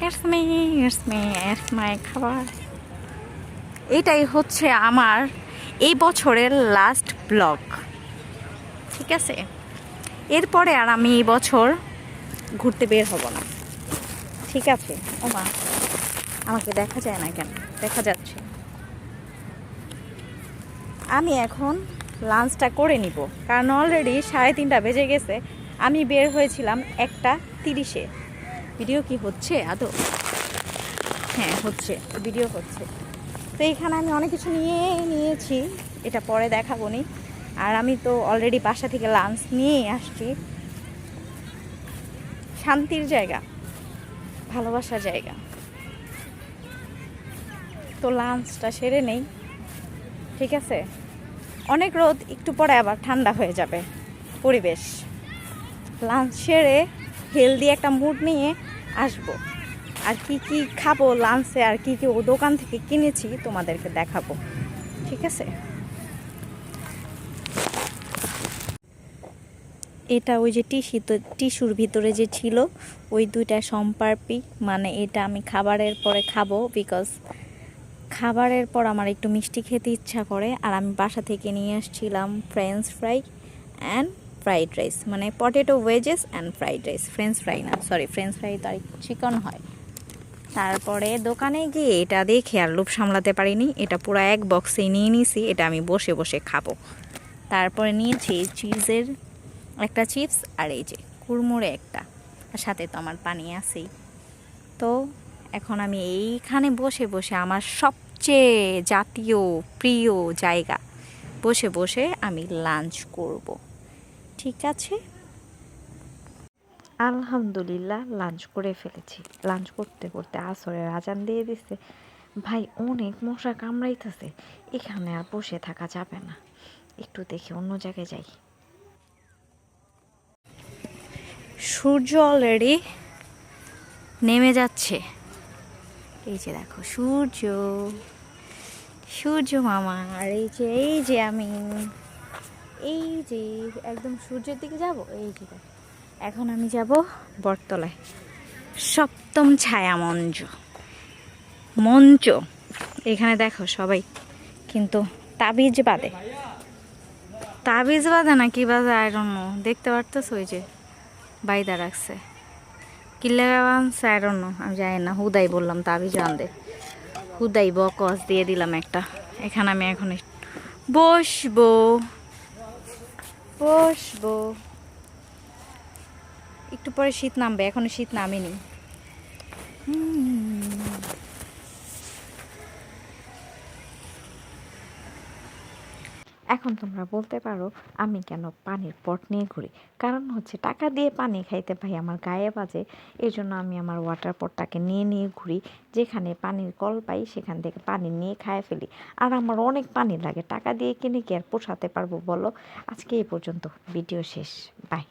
It's my খাবার। এটাই হচ্ছে আমার এই বছরের লাস্ট ব্লগ, ঠিক আছে? এরপরে আর আমি এই বছর ঘুরতে বের হব না, ঠিক আছে? ওমা, আমাকে দেখা যায় না কেন? দেখা যাচ্ছে। আমি এখন লাঞ্চটা করে নিব, কারণ অলরেডি 3:30 বেজে গেছে। আমি বের হয়েছিলাম 1:30-এ। ভিডিও কি হচ্ছে আদৌ? হ্যাঁ হচ্ছে, ভিডিও হচ্ছে। তো এইখানে আমি অনেক কিছু নিয়েছি, এটা পরে দেখাবো নি। আর আমি তো অলরেডি বাসা থেকে লাঞ্চ নিয়েই আসছি। শান্তির জায়গা, ভালোবাসার জায়গা। তো লাঞ্চটা সেরে নেই, ঠিক আছে? অনেক রোদ, একটু পরে আবার ঠান্ডা হয়ে যাবে পরিবেশ। লাঞ্চ সেরে হেলদি একটা মুড নিয়ে আসবো। আর কি কি খাবো লাঞ্চে, আর কি কি ও দোকান থেকে কিনেছি তোমাদেরকে দেখাবো, ঠিক আছে? এটা ওই যে টিস্যুর ভিতরে যে ছিল ওই 2টা সম্পারপি, মানে এটা আমি খাবারের পরে খাবো, বিকজ খাবারের পর আমার একটু মিষ্টি খেতে ইচ্ছা করে। আর আমি বাসা থেকে নিয়ে আসছিলাম French fry and fried rice, মানে potato wedges and fried rice. French fry না, সরি, ফ্রেঞ্চ ফ্রাই তো আর চিকন হয়। তারপরে দোকানে গিয়ে এটা দেখে আর লোভ সামলাতে পারিনি, এটা পুরো এক বক্সে নিয়ে নিছি। এটা আমি বসে বসে খাবো। তারপরে নিয়েছি চিজের একটা চিপস, আর এই যে কুড়মুড়ে একটা, আর সাথে তো আমার পানি আছেই। তো এখন আমি এইখানে বসে বসে আমার সবচেয়ে জাতীয় প্রিয় জায়গা বসে বসে আমি লাঞ্চ করব, ঠিক আছে? আলহামদুলিল্লাহ লাঞ্চ করে ফেলেছি। লাঞ্চ করতে করতে আসরের আজান দিয়ে দিচ্ছে। ভাই অনেক মশা কামড়াইতেছে, এখানে আর বসে থাকা যাবে না, একটু দেখি অন্য জায়গায় যাই। সূর্য অলরেডি নেমে যাচ্ছে, এই যে দেখো সূর্য, সূর্য মামা। আর এই যে আমি এই যে একদম সূর্যের দিকে যাব। এই যে এখন আমি যাব বটতলায়, সপ্তম ছায়া মঞ্চ। এখানে দেখো সবাই কিন্তু তাবিজ বাঁধে না কি বাজে, আই ডোন্ট নো। দেখতে পারতেছো ওই যে বাইদা রাখছে, কিল্লা বানছে, আই ডোন্ট নো, আমি জানি না। হুদাই বললাম তাবিজ বাঁধে, হুদাই বকস দিয়ে দিলাম একটা। এখানে আমি এখন বসবো বসবো একটু পরে শীত নামবে, এখনো শীত নামেনি। এখন তোমরা বলতে পারো আমি কেন পানির পট নিয়ে ঘুরি? কারণ হচ্ছে টাকা দিয়ে পানি খাইতে ভাই আমার গায়ে বাজে। এই জন্য আমি আমার ওয়াটার পটটাকে নিয়ে ঘুরি। যেখানে পানির কল পাই সেখান থেকে পানি নিয়ে খায় ফেলি। আর আমার অনেক পানি লাগে, টাকা দিয়ে কিনে কি আর পোষাতে পারবো বলো? আজকে এই পর্যন্ত, ভিডিও শেষ, বাই।